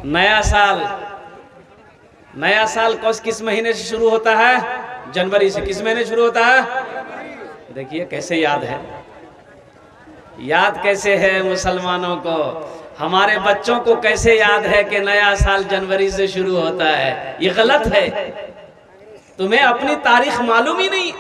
नया साल किस महीने से शुरू होता है? जनवरी से। किस महीने शुरू होता है? देखिए कैसे याद है, याद कैसे है मुसलमानों को, हमारे बच्चों को कैसे याद है कि नया साल जनवरी से शुरू होता है। ये गलत है, तुम्हें अपनी तारीख मालूम ही नहीं।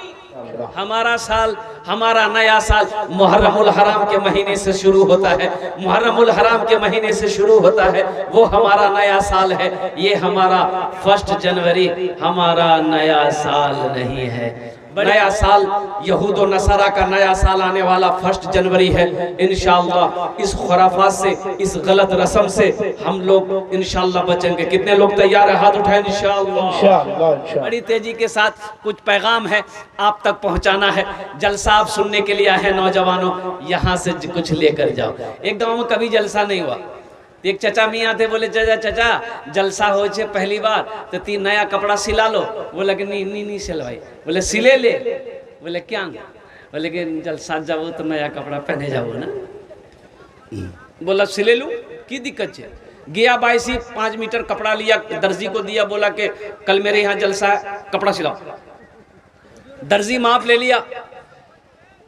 हमारा नया साल मुहर्रमुल हराम के महीने से शुरू होता है। मुहर्रमुल हराम के महीने से शुरू होता है, वो हमारा नया साल है। ये हमारा 1 जनवरी हमारा नया साल नहीं है। नया साल यहूद और नसारा का नया साल आने वाला 1 जनवरी है। इंशाअल्लाह इस खुराफात से, इस गलत रस्म से हम लोग इंशाअल्लाह बचेंगे। कितने लोग तैयार है? हाथ उठाएं। इंशाअल्लाह। बड़ी तेजी के साथ कुछ पैगाम है आप तक पहुंचाना है। जलसा आप सुनने के लिए आए नौजवानों, यहाँ से कुछ लेकर जाओ। एक गाँव में कभी जलसा नहीं हुआ। एक चचा मियाँ थे, बोले चचा जलसा हो छे पहली बार तो 3 नया कपड़ा सिला लो। बोला कि नहीं सिलवाई। बोले सिले ले। बोले क्या? बोले कि जलसा जाओ तो नया कपड़ा पहने जाओ ना। बोला सिले लूँ, की दिक्कत है? गया 5 मीटर कपड़ा लिया, दर्जी को दिया, बोला कि कल मेरे यहाँ जलसा है, कपड़ा सिलाओ। दर्जी माप ले लिया।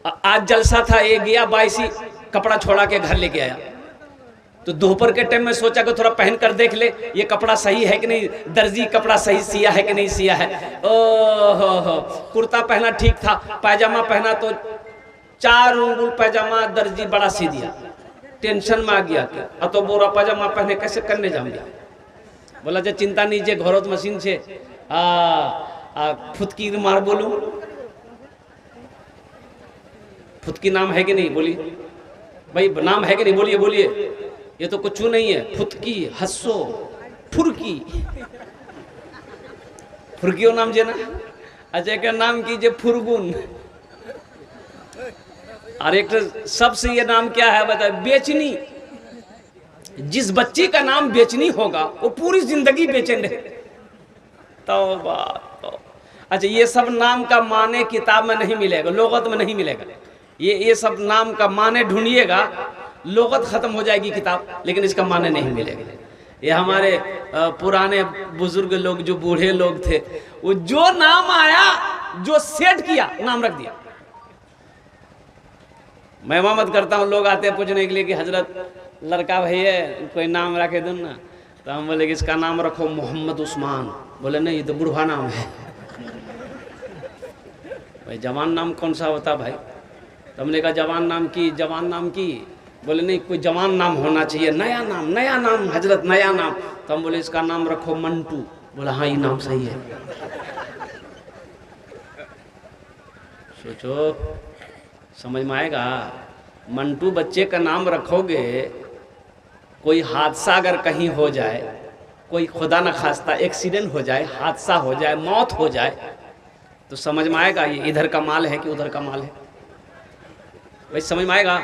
आज जलसा था, ये गया 22 कपड़ा छोड़ा के घर लेके आया। तो दोपहर के टाइम में सोचा कि थोड़ा पहन कर देख ले ये कपड़ा सही है कि नहीं, दर्जी कपड़ा सही सिया है कि नहीं सिया है। ओहो, कुर्ता पहना ठीक था, पैजामा पहना तो 4 उंगल पैजामा दर्जी बड़ा सी दिया। टेंशन में आ गया कि तो बोरा पैजामा पहने कैसे करने जाऊंगा। बोला जो चिंता नहीं, जे घरोत मशीन छे फुतकी मार बोलू। फुतकी नाम है कि नहीं? बोलिए भाई, नाम है कि नहीं? बोलिए। ये तो कुछ नहीं है। फुतकी, हस्सो, फुरकी। फुरकियो नाम जे ना, अजय का नाम कीजिए फुरगुन। और एक सबसे ये नाम क्या है बताए? बेचनी। जिस बच्ची का नाम बेचनी होगा वो पूरी जिंदगी बेचैन रहे। तौबा। अच्छा, ये सब नाम का माने किताब में नहीं मिलेगा, लोगत में नहीं मिलेगा। ये सब नाम का माने ढूंढिएगा, लोगत खत्म हो जाएगी किताब, लेकिन इसका माने नहीं मिलेगा। ये हमारे पुराने बुजुर्ग लोग, जो बूढ़े लोग थे, वो जो नाम आया, जो सेट किया, नाम रख दिया। मैं मत करता हूँ, लोग आते हैं पूछने के लिए कि हजरत लड़का भैया कोई नाम रखे दो ना, तो हम बोले कि इसका नाम रखो मोहम्मद उस्मान। बोले नहीं, ये तो बुढ़वा नाम है। भाई जवान नाम कौन सा होता भाई? तो हमने कहा जवान नाम की। बोले नहीं, कोई जवान नाम होना चाहिए, नया नाम हजरत, नया नाम। तो हम बोले इसका नाम रखो मंटू। बोला हाँ, ये नाम सही है। सोचो, समझ में आएगा? मंटू बच्चे का नाम रखोगे, कोई हादसा अगर कहीं हो जाए, कोई खुदा न खास्ता एक्सीडेंट हो जाए, हादसा हो जाए, मौत हो जाए, तो समझ में आएगा ये इधर का माल है कि उधर का माल है। भाई समझ में आएगा?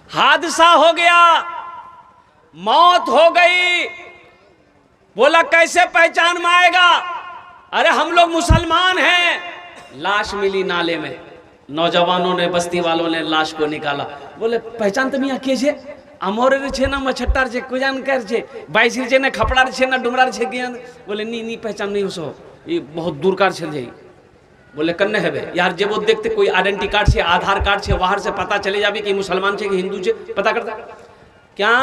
हादसा हो गया, मौत हो गई, बोला कैसे पहचान में आएगा? अरे हम लोग मुसलमान हैं। लाश मिली नाले में, नौजवानों ने, बस्ती वालों ने लाश को निकाला। बोले पहचान तो मियाँ के छे? अमोरे छे ना मछट्टार छे, कुजान कर छे, 22 छे ना खपड़ार छे ना डुमरार छे किया। बोले नहीं पहचान नहीं हो, ये बहुत दूर कार चल जाई। बोले कन्ने है यार, जब वो देखते कोई आइडेंटिटी कार्ड से, आधार कार्ड से, बाहर से पता चले जाबे कि मुसलमान छे कि हिंदू छे, पता करता क्या?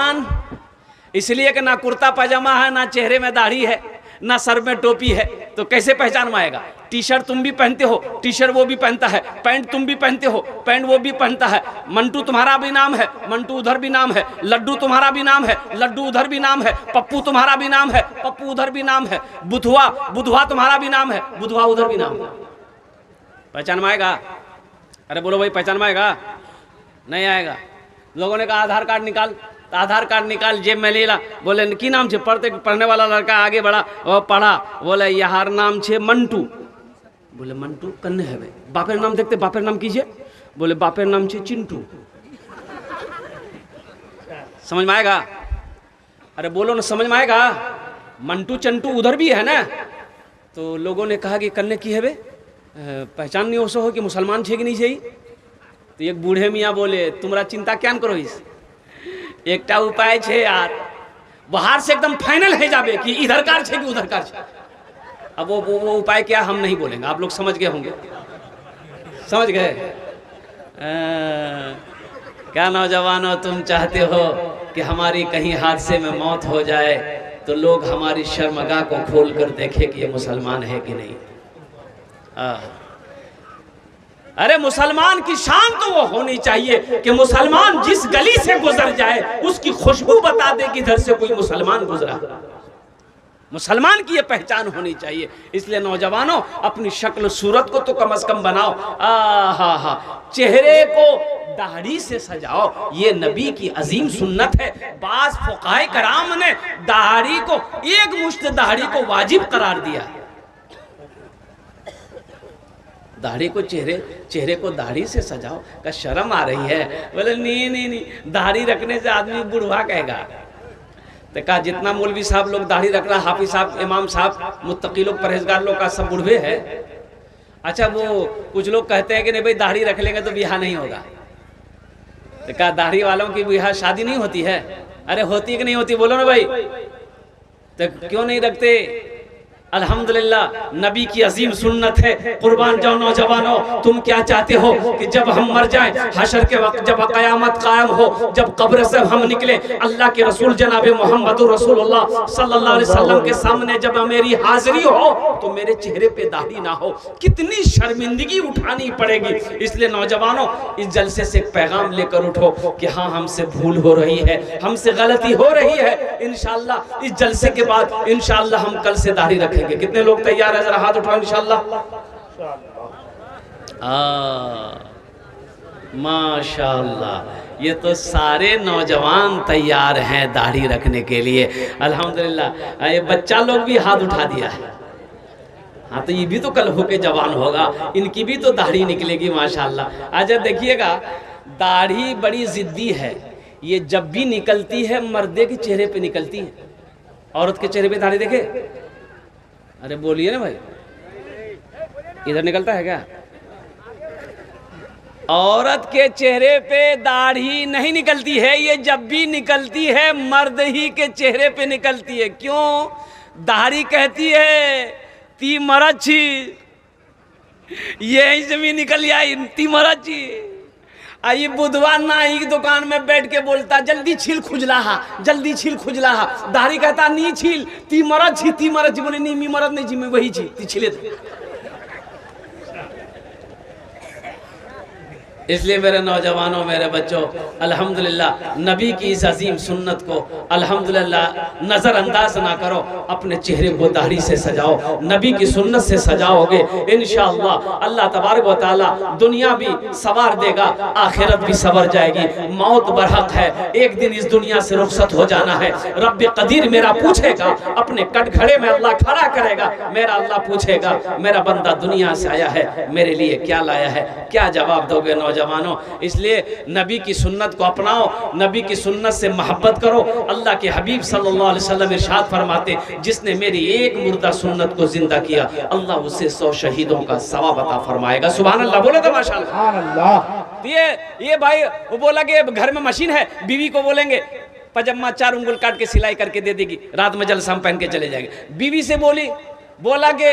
इसलिए कि ना कुर्ता पैजामा है, ना चेहरे में दाढ़ी है, ना सर में टोपी है, तो कैसे पहचान में आएगा? टी शर्ट तुम भी पहनते हो, टी शर्ट वो भी पहनता है, पैंट तुम भी पहनते हो, पैंट वो भी पहनता है। मंटू तुम्हारा भी नाम है, मंटू उधर भी नाम है। लड्डू तुम्हारा भी नाम है, लड्डू उधर भी नाम है। पप्पू तुम्हारा भी नाम है, पप्पू उधर भी नाम है। बुधवा तुम्हारा भी नाम है, बुधवा उधर भी नाम है। पहचान में आएगा? अरे बोलो भाई, पहचान में आएगा? नहीं आएगा। लोगों ने कहा आधार कार्ड निकाल, तो आधार कार्ड निकाल, जेब में ले ला। बोले की नाम छे? पढ़ने वाला लड़का आगे बढ़ा, वो पढ़ा, बोले यार नाम छे मंटू। बोले मंटू कन्ने है भाई? बापेर नाम देखते, बापेर नाम कीजिए। बोले बापेर नाम छे चिंटू। समझ में आएगा? अरे बोलो ना, समझ में आएगा? मंटू चंटू उधर भी है ना। तो लोगों ने कहा कि कन्ने की है बे, पहचान नहीं हो कि मुसलमान छे कि नहीं छे? तो एक बूढ़े मियाँ बोले तुमरा चिंता क्या करो, इस एकटा उपाय छे यार, बाहर से एकदम फाइनल है जाबे कि इधर कार छे कि उधर कार छे। अब वो उपाय क्या हम नहीं बोलेंगे, आप लोग समझ गए होंगे, समझ गए। क्या नौजवानों, तुम चाहते हो कि हमारी कहीं हादसे में मौत हो जाए तो लोग हमारी शर्मगाह को खोल कर देखे कि ये मुसलमान है कि नहीं। अरे मुसलमान की शान तो वो होनी चाहिए कि मुसलमान जिस गली से गुजर जाए उसकी खुशबू बता दे कि इधर से कोई मुसलमान गुजरा। मुसलमान की ये पहचान होनी चाहिए। इसलिए नौजवानों, अपनी शक्ल सूरत को तो कम से कम बनाओ। हा, चेहरे को दाढ़ी से सजाओ, ये नबी की अजीम सुन्नत है। बास फुकाए कराम ने दाढ़ी को, एक मुश्त दाढ़ी को वाजिब करार दिया। दाढ़ी को चेहरे को दाढ़ी से सजाओ। का शर्म आ रही है? बोले नहीं, दाढ़ी रखने से आदमी बुढ़वा कहेगा। तो कहा जितना मौलवी साहब लोग दाढ़ी रख रहा, हाफिज साहब, इमाम साहब, मुत्तकी लोग, परहेजगार लोग का सब बुढ़वे है। अच्छा, वो कुछ लोग कहते हैं कि नहीं भाई दाढ़ी रख लेंगे तो ब्याह नहीं होगा। तो कहा दाढ़ी वालों की ब्याह शादी नहीं होती है? अरे होती कि नहीं होती, बोलो ना भाई। तो क्यों नहीं रखते? अल्हम्दुलिल्लाह, नबी की अजीम सुन्नत है। कुर्बान जाओ नौजवानों, तुम क्या चाहते हो कि जब हम मर जाएं, हशर के वक्त जब कयामत कायम हो, जब कब्र से हम निकले, अल्लाह के रसूल जनाब मोहम्मद रसूलुल्लाह सल्लल्लाहु अलैहि वसल्लम के सामने जब मेरी हाजिरी हो तो मेरे चेहरे पे दाढ़ी ना हो, कितनी शर्मिंदगी उठानी पड़ेगी। इसलिए नौजवानों, इस जलसे से एक पैगाम लेकर उठो कि हाँ, हमसे भूल हो रही है, हमसे गलती हो रही है। इंशाअल्लाह इस जलसे के बाद इंशाअल्लाह हम कल से दाढ़ी रखें। कितने लोग तैयार है? जरा हाथ उठाओ इंशाअल्लाह। माशाअल्लाह, ये तो सारे नौजवान तैयार हैं दाढ़ी रखने के लिए। अल्हम्दुलिल्लाह, ये बच्चा लोग भी हाथ उठा दिया है। हाँ, तो ये भी तो कल होके जवान होगा, इनकी भी तो दाढ़ी निकलेगी माशाअल्लाह। अच्छा देखिएगा, दाढ़ी बड़ी जिद्दी है। ये जब भी निकलती है मर्दे के चेहरे पे निकलती है, औरत के चेहरे पे दाढ़ी देखे? अरे बोलिए ना भाई, इधर निकलता है क्या? औरत के चेहरे पे दाढ़ी नहीं निकलती है। ये जब भी निकलती है मर्द ही के चेहरे पे निकलती है। क्यों? दाढ़ी कहती है ती मरची, यही से भी निकल आई ती मरची। आई बुधवार नाई की दुकान में बैठ के बोलता, जल्दी छील खुजलाहा, जल्दी छील खुजलाहा। दाढ़ी कहता नी छील, ती मरद छी बोले नहीं, मी मरद नहीं छी, मैं वही छी, ती छिले। इसलिए मेरे नौजवानों, मेरे बच्चों, अल्हम्दुलिल्लाह नबी की इस अजीम सुन्नत को अल्हम्दुलिल्लाह नज़रअंदाज ना करो। अपने चेहरे को दाढ़ी से सजाओ, नबी की सुन्नत से सजाओगे, इंशाअल्लाह अल्लाह तबारक व तआला दुनिया भी सवार देगा, आखिरत भी सवर जाएगी। मौत बरहक है, एक दिन इस दुनिया से रुखसत हो जाना है। रब्बे कदीर मेरा पूछेगा, अपने कटघरे में अल्लाह खड़ा करेगा, मेरा अल्लाह पूछेगा मेरा बंदा दुनिया से आया है, मेरे लिए क्या लाया है? क्या जवाब दोगे नौजवानों? इसलिए नबी की सुन्नत को अपनाओ, नबी की सुन्नत से मोहब्बत करो। अल्लाह के हबीब सल्लल्लाहु अलैहि वसल्लम इरशाद फरमाते, जिसने मेरी एक मुर्दा सुन्नत को जिंदा किया, अल्लाह उसे 100 शहीदों का सवाब अता फरमाएगा। सुभान अल्लाह, बोले तो माशाअल्लाह। ये भाई वो बोला कि घर में मशीन है, बीवी को बोलेंगे पजामा 4 उंगल काट के सिलाई करके दे देगी, रात में जलसा पहन के चले जाएंगे। बीवी से बोला कि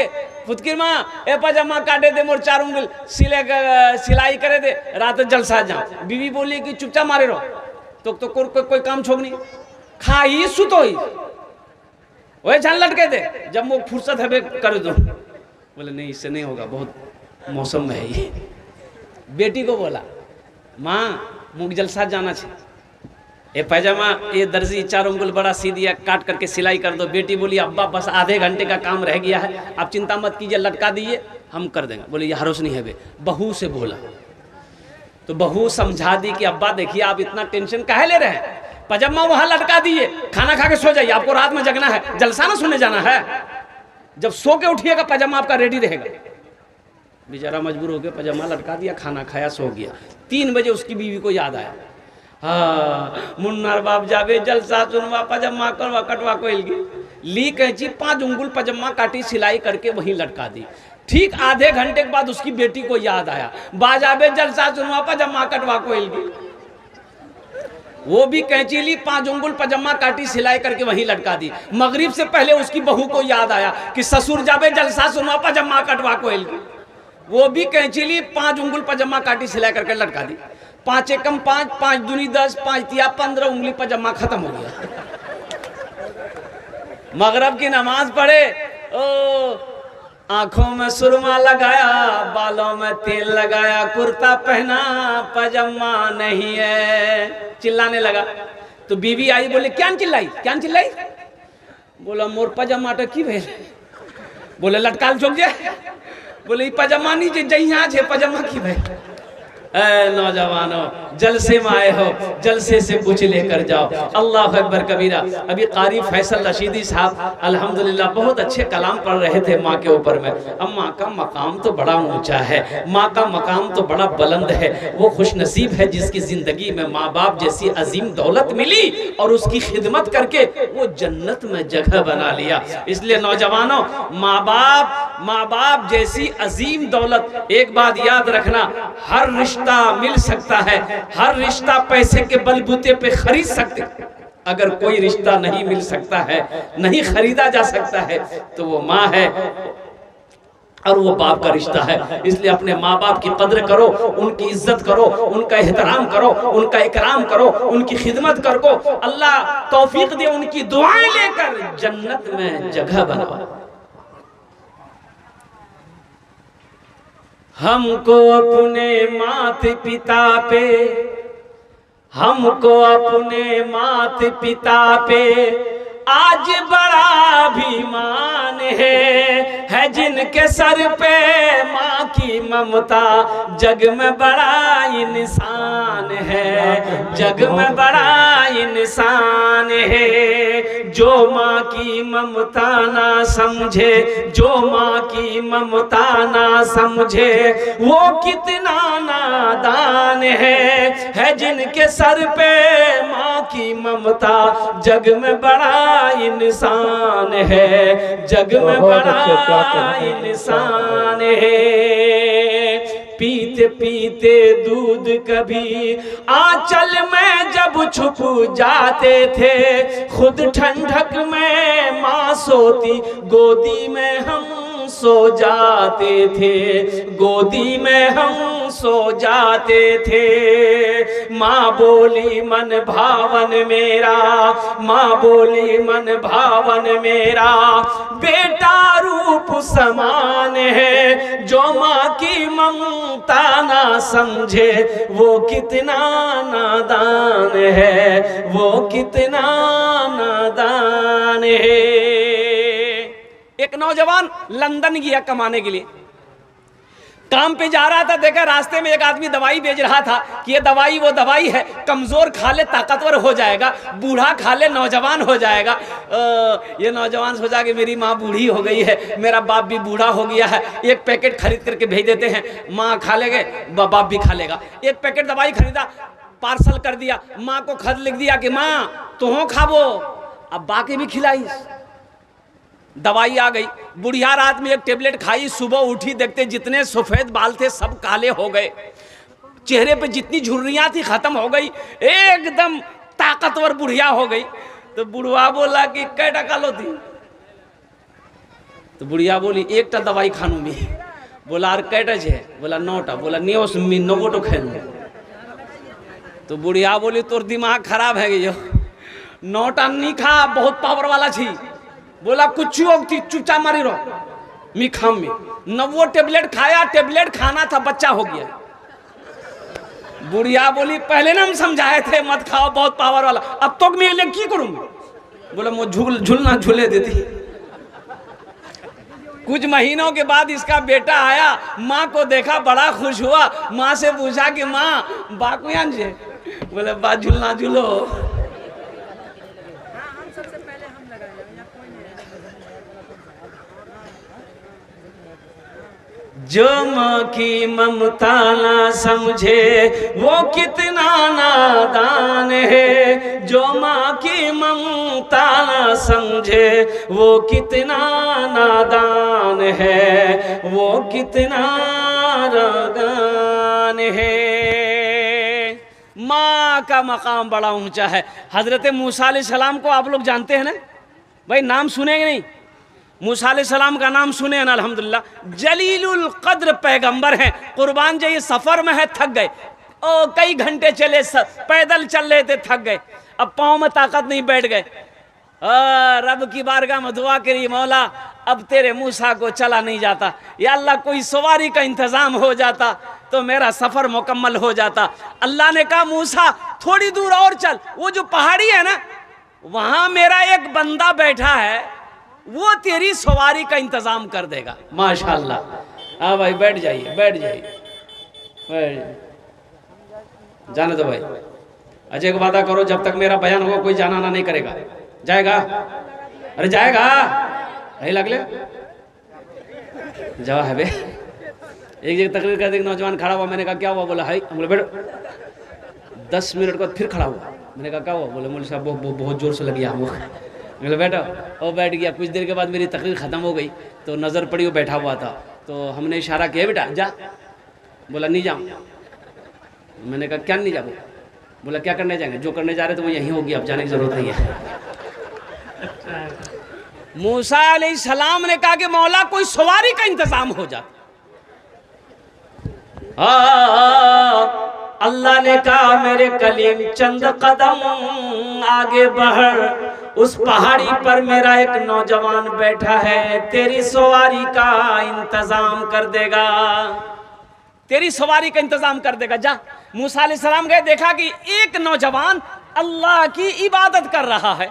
फुतकिर माँ ए पजामा काटे दे, मोर 4 उंगल सिलाई करे दे, रात जलसा जाओ। बीवी बोली कि चुपचाप मारे रहो, तो कोई काम छोड़ नहीं, खा ही सुतो ही, वही जान लटके दे, जब मुझे फुर्सत है कर दो। बोले नहीं, इससे नहीं होगा, बहुत मौसम में है ये। बेटी को बोला, माँ मुझे जलसा जाना चाहिए, ये पैजामा ये दर्जी 4 उंगल बड़ा सी दिया, काट करके सिलाई कर दो। बेटी बोली अब्बा बस आधे घंटे का काम रह गया है, आप चिंता मत कीजिए, लटका दीजिए, हम कर देंगे। बोले ये हरोस नहीं है बे। बहू से बोला तो बहू समझा दी कि अब्बा देखिए आप इतना टेंशन काहे ले रहे हैं, पजामा वहां लटका दिए, खाना खा के सो जाइए, आपको रात में जगना है, जलसा ना सुनने जाना है। जब सो के उठिएगा पजामा आपका रेडी रहेगा। बेचारा मजबूर हो गया, पजामा लटका दिया, खाना खाया, सो गया। 3 बजे उसकी बीवी को याद आया, हाँ मुन्नार बाप जावे जलसा सुनवा, पजामा करवा कटवा को ली कैंची 5 उंगल पजामा काटी, सिलाई करके वहीं लटका दी। ठीक आधे घंटे के बाद उसकी बेटी को याद आया, बाजाबे जलसा सुनवा, पजामा कटवा को वो भी कैंची ली, 5 उंगल पजामा काटी, सिलाई करके वहीं लटका दी। मगरिब से पहले उसकी बहू को याद आया कि ससुर जाबे जलसा सुनवा, पजामा कटवा को। वो भी कैंची ली, 5 उंगल पजामा काटी, सिलाई करके लटका दी। 5 एकम 5, 5 दूनी 10, 5 तिया 15 उंगली पजामा खत्म हो गया। मगरिब की नमाज पढ़े, ओ आंखों में सुरमा लगाया, बालों में तेल लगाया, कुर्ता पहना, पजामा नहीं है, चिल्लाने लगा। तो बीवी आई, बोले क्या चिल्लाई, क्या चिल्लाई? बोला मोर पजामा तो की भेल। बोले लटकाल चौक जाए। बोले पजामा नहीं जहिया है, पजामा की भेल। नौजवानों, जलसे में आए हो, जलसे से कुछ लेकर जाओ। अल्लाह अकबर कबीरा। अभी कारी फैसल रशीदी साहब अल्हम्दुलिल्लाह बहुत अच्छे कलाम पढ़ रहे थे माँ के ऊपर में। अब माँ का मकाम तो बड़ा ऊंचा है, माँ का मकाम तो बड़ा बुलंद है। वो खुश नसीब है जिसकी जिंदगी में माँ बाप जैसी अजीम दौलत मिली और उसकी खिदमत करके वो जन्नत में जगह बना लिया। इसलिए नौजवानों, माँ बाप जैसी अजीम दौलत, एक बात याद रखना, हर रिश्ता मिल सकता है, हर रिश्ता पैसे के बलबूते पे खरीद सकते। अगर कोई रिश्ता नहीं मिल सकता है, नहीं खरीदा जा सकता है, तो वो माँ है और वो बाप का रिश्ता है। इसलिए अपने माँ बाप की कद्र करो, उनकी इज्जत करो, उनका एहतराम करो, उनका इकराम करो, उनकी खिदमत करो। अल्लाह तौफीक दे, उनकी दुआएं लेकर जन्नत में जगह बनाओ। हमको अपने माता पिता पे, हमको अपने माता पिता पे आज बड़ा अभिमान है जिनके सर पे माँ की ममता, जग में बड़ा इंसान है, जग में बड़ा इंसान है। जो माँ की ममता ना समझे, जो माँ की ममता ना समझे, वो कितना नादान है जिनके सर पे माँ की ममता, जग में बड़ा इंसान है, जग में बड़ा इंसान है। पीते पीते दूध कभी आंचल में जब छुप जाते थे, खुद ठंडक में माँ सोती, गोदी में हम सो जाते थे, गोदी में हम सो जाते थे। माँ बोली मन भावन मेरा, माँ बोली मन भावन मेरा, बेटा रूप समान है। जो माँ की ममता ना समझे, वो कितना नादान है, वो कितना नादान है। एक नौजवान लंदन गया कमाने के लिए, काम पे जा रहा था, देखा रास्ते में एक आदमी दवाई बेच रहा था कि ये दवाई वो दवाई है, कमजोर खा ले ताकतवर हो जाएगा, बूढ़ा खा ले नौजवान हो जाएगा। ये नौजवान सोचा कि मेरी माँ बूढ़ी हो गई है, मेरा बाप भी बूढ़ा हो गया है, एक पैकेट खरीद करके भेज देते हैं, माँ खा लेंगे, बाप भी खा लेगा। एक पैकेट दवाई खरीदा, पार्सल कर दिया, माँ को खत लिख दिया कि माँ तुम खाबो, अब बाकी भी खिलाई। दवाई आ गई, बुढ़िया रात में एक टेबलेट खाई, सुबह उठी देखते जितने सफेद बाल थे सब काले हो गए, चेहरे पे जितनी झुर्रियां थी खत्म हो गई, एकदम ताकतवर बुढ़िया हो गई। तो बुढ़वा बोला कि कै टका लो थी? तो बुढ़िया बोली 1 टा दवाई खानू में। बोला और कै टा है? बोला 9 टा। बोला 9 तो खानू। तो बुढ़िया बोली तोर दिमाग खराब है गई, 9 टा नहीं खा, बहुत पावर वाला छी। बोला कुछ होती चुचा मारी रहो मिखाम में, न वो टेबलेट खाया, टेबलेट खाना था बच्चा हो गया। बुढ़िया बोली पहले ना हम समझाए थे मत खाओ, बहुत पावर वाला, अब तो मैं लिए की करूंगी? बोला मुझे झूलना झूले देती। कुछ महीनों के बाद इसका बेटा आया, माँ को देखा बड़ा खुश हुआ, माँ से पूछा कि माँ बाकुयान से? बोले बा झूलना झूलो। जो माँ की ममता ना समझे वो कितना नादान है, जो माँ की ममता ना समझे वो कितना नादान है, वो कितना नादान है। माँ अल्लाह का मकाम बड़ा ऊंचा है। हज़रत मूसा अलैहिस्सलाम को आप लोग जानते हैं ना भाई, नाम सुनेंगे नहीं? मूसा अलैहिस्सलाम का नाम सुने ना, अल्हम्दुलिल्लाह। जलीलुल कद्र पैगंबर हैं। कुर्बान जाइए, सफ़र में है, थक गए, कई घंटे चले, पैदल चल रहे थे, थक गए, अब पाँव में ताकत नहीं, बैठ गए। रब की बारगाह में दुआ करी, मौला अब तेरे मूसा को चला नहीं जाता, या अल्लाह कोई सवारी का इंतज़ाम हो जाता तो मेरा सफ़र मुकम्मल हो जाता। अल्लाह ने कहा मूसा थोड़ी दूर और चल, वो जो पहाड़ी है ना वहाँ मेरा एक बंदा बैठा है, वो तेरी सवारी का इंतज़ाम कर देगा। माशाल्लाह। हाँ भाई, बैठ जाइए, बैठ जाइए, जाने दो भाई। अजय को वादा करो जब तक मेरा बयान होगा कोई जाना ना नहीं करेगा। जाएगा? अरे जाएगा, नहीं लगले जाओ है बे। एक जगह तकरीर कर दी, नौजवान खड़ा हुआ, मैंने कहा क्या हुआ? बोला हाई। हम बोले बैठो। 10 मिनट बाद फिर खड़ा हुआ, मैंने कहा क्या हुआ? बोले मौलवी साहब बहुत जोर से लगी हमको। बोले बैठो, और बैठ गया। कुछ देर के बाद मेरी तकरीर ख़त्म हो गई तो नज़र पड़ी, वो बैठा हुआ था, तो हमने इशारा किया बेटा जा। बोला नहीं जाऊँ। मैंने कहा क्या नहीं जाओ? बोला क्या करने जाएंगे? जो करने जा रहे थे वो यहीं होगी, अब जाने की जरूरत नहीं है। मूसा अलैहिस्सलाम ने कहा कि मौला कोई सवारी का इंतजाम हो जाता। अल्लाह ने कहा मेरे कलीम चंद कदम आगे बढ़, उस पहाड़ी पर मेरा एक नौजवान बैठा है, तेरी सवारी का इंतजाम कर देगा, तेरी सवारी का इंतजाम कर देगा, जा। मूसा अलैहिस्सलाम गए, देखा कि एक नौजवान अल्लाह की इबादत कर रहा है।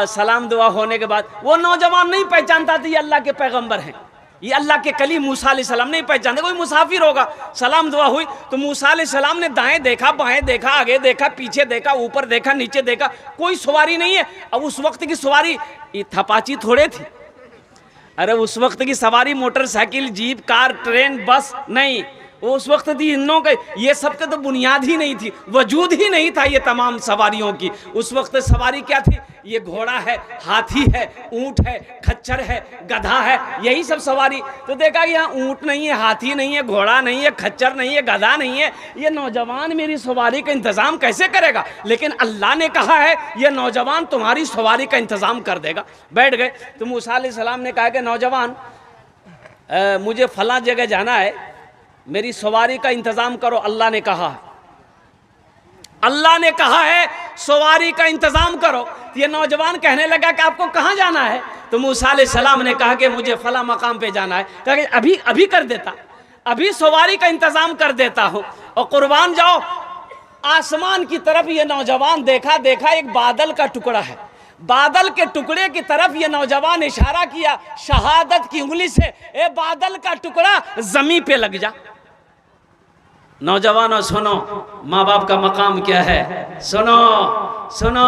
सलाम दुआ होने के बाद वो नौजवान नहीं पहचानता था ये अल्लाह के पैगंबर हैं, ये अल्लाह के कलीम मूसा अलैहिस्सलाम नहीं पहचानते, कोई मुसाफिर होगा। सलाम दुआ हुई तो मूसा अलैहिस्सलाम ने दाएं देखा, बाएं देखा, आगे देखा, पीछे देखा, ऊपर देखा, नीचे देखा, कोई सवारी नहीं है। अब उस वक्त की सवारी थपाची थोड़े थी, अरे उस वक्त की सवारी मोटरसाइकिल, जीप, कार, ट्रेन, बस नहीं, वो उस वक्त थी इनों के, ये सब के तो बुनियाद ही नहीं थी, वजूद ही नहीं था ये तमाम सवारियों की। उस वक्त सवारी क्या थी? ये घोड़ा है, हाथी है, ऊंट है, खच्चर है, गधा है, यही सब सवारी। तो देखा कि यहाँ ऊंट नहीं है, हाथी नहीं है, घोड़ा नहीं है, खच्चर नहीं है, गधा नहीं है, ये नौजवान मेरी सवारी का इंतज़ाम कैसे करेगा? लेकिन अल्लाह ने कहा है ये नौजवान तुम्हारी सवारी का इंतज़ाम कर देगा। बैठ गए तो मूसा अलैहिस्सलाम ने कहा कि नौजवान मुझे फलां जगह जाना है, मेरी सवारी का इंतज़ाम करो। अल्लाह ने कहा, अल्लाह ने कहा है सवारी का इंतज़ाम करो। ये नौजवान कहने लगा कि आपको कहाँ जाना है? तो मूसा अलैहिस्सलाम ने कहा कि मुझे फला मकाम पे जाना है। कहा कि अभी अभी कर देता, अभी सवारी का इंतज़ाम कर देता हूँ। और कुर्बान जाओ, आसमान की तरफ ये नौजवान देखा, एक बादल का टुकड़ा है, बादल के टुकड़े की तरफ ये नौजवान इशारा किया शहादत की उंगली से, ए बादल का टुकड़ा ज़मीन पे लग जा। नौजवानों सुनो, माँ बाप का मकाम क्या है, सुनो सुनो,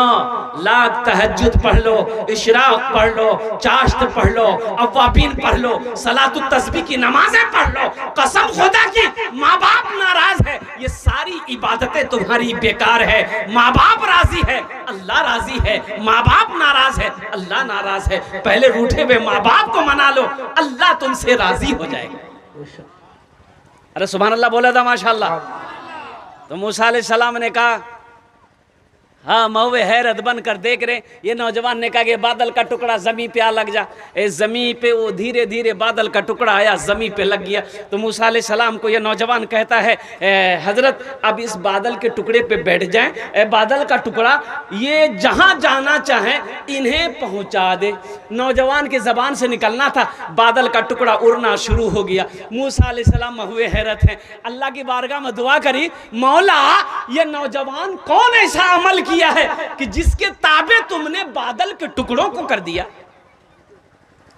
लाख तहज्जुद पढ़ लो, इशराक पढ़ लो, चाश्त पढ़ लो, अव्वाबीन पढ़ लो, सलातुत तस्बीह की नमाजें पढ़ लो, कसम खुदा की माँ बाप नाराज है, ये सारी इबादतें तुम्हारी बेकार है। माँ बाप राजी है, अल्लाह राजी है, माँ बाप नाराज है, अल्लाह नाराज है। पहले रूठे हुए माँ बाप को मना लो, अल्लाह तुमसे राजी हो जाएगा। अरे सुभान अल्लाह बोला था माशाअल्लाह। तो मूसा अलैहिस्सलाम ने कहा हाँ महुए हैरत बन कर देख रहे। ये नौजवान ने कहा कि बादल का टुकड़ा ज़मीन पे आ लग जा। ज़मीन पे वो धीरे धीरे बादल का टुकड़ा आया, ज़मीन पे लग गया। तो मूसा अलैहिस्सलाम को ये नौजवान कहता है हज़रत अब इस बादल के टुकड़े पे बैठ जाएं, बादल का टुकड़ा ये जहाँ जाना चाहें इन्हें पहुँचा दे। नौजवान की ज़बान से निकलना था, बादल का टुकड़ा उड़ना शुरू हो गया। मूसा अलैहिस्सलाम महुए हैरत हैं, अल्लाह की बारगाह में दुआ करी, मौला ये नौजवान कौन ऐसा अमल किया है कि जिसके ताबे तुमने बादल के टुकड़ों को कर दिया?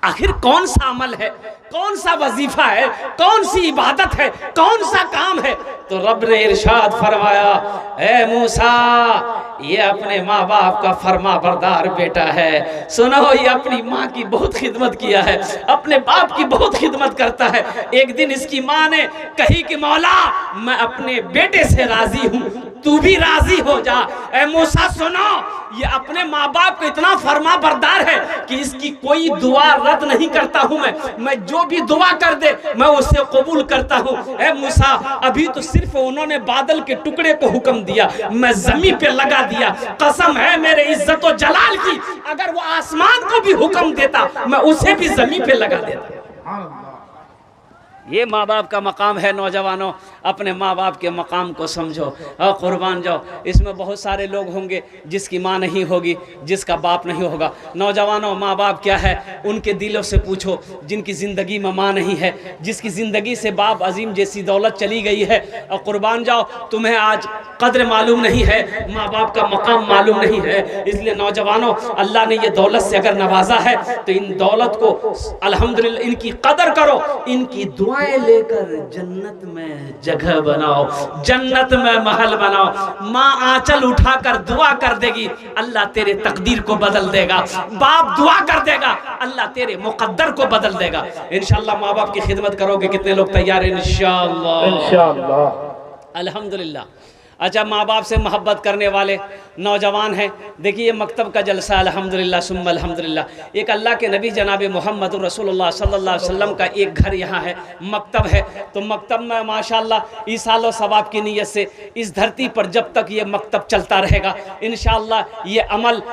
आखिर कौन सा अमल है, कौन सा वजीफा है, कौन सी इबादत है, कौन सा काम है? तो रब ने इरशाद फरमाया, ए मूसा ये अपने माँ बाप का फरमा बरदार बेटा है। सुनो, ये अपनी माँ की बहुत खिदमत किया है, अपने बाप की बहुत खिदमत करता है। एक दिन इसकी माँ ने कही कि मौला मैं अपने बेटे से राजी हूँ, तू भी राजी हो जा। ए मूसा सुनो, ये अपने माँ बाप को इतना फरमा बरदार है कि इसकी कोई दुआ रद्द नहीं करता हूँ मैं जो भी दुआ कर दे मैं उसे कबूल करता हूँ। ए मूसा, अभी तो सिर्फ उन्होंने बादल के टुकड़े को हुक्म दिया, मैं जमीन पे लगा दिया। कसम है मेरे इज्जत और जलाल की, अगर वो आसमान को भी हुक्म देता मैं उसे भी जमीन पे लगा देता। ये माँ बाप का मकाम है। नौजवानों, अपने माँ बाप के मकाम को समझो और कुर्बान जाओ। इसमें बहुत सारे लोग होंगे जिसकी माँ नहीं होगी, जिसका बाप नहीं होगा। नौजवानों, माँ बाप क्या है उनके दिलों से पूछो, जिनकी ज़िंदगी में माँ नहीं है, जिसकी ज़िंदगी से बाप अजीम जैसी दौलत चली गई है। और कुर्बान जाओ, तुम्हें आज कद्र मालूम नहीं है, माँ बाप का मकाम मालूम नहीं है। इसलिए नौजवानों, अल्लाह ने ये दौलत से अगर नवाजा है तो इन दौलत को अल्हम्दुलिल्लाह इनकी कदर करो, इनकी दुआएं लेकर जन्नत में जगह बनाओ, जन्नत में महल बनाओ। माँ आंचल उठाकर दुआ कर देगी, अल्लाह तेरे तकदीर को बदल देगा। बाप दुआ कर देगा, अल्लाह तेरे मुकद्दर को बदल देगा। इंशाअल्लाह माँ बाप की खिदमत करोगे। कितने लोग तैयार हैं? इंशाअल्लाह, अल्हम्दुलिल्लाह। अच्छा, माँ बाप से मोहब्बत करने वाले नौजवान हैं। देखिए मकतब का जलसा अल्हम्दुलिल्लाह सुम्मा अल्हम्दुलिल्लाह। एक अल्लाह के नबी जनाब मोहम्मद रसूलुल्लाह सल्लल्लाहु अलैहि वसल्लम का एक घर यहाँ है, मकतब है। तो मकतब में माशाअल्लाह ईसाल व सवाब की नीयत से इस धरती पर जब तक ये मकतब चलता रहेगा इंशाअल्लाह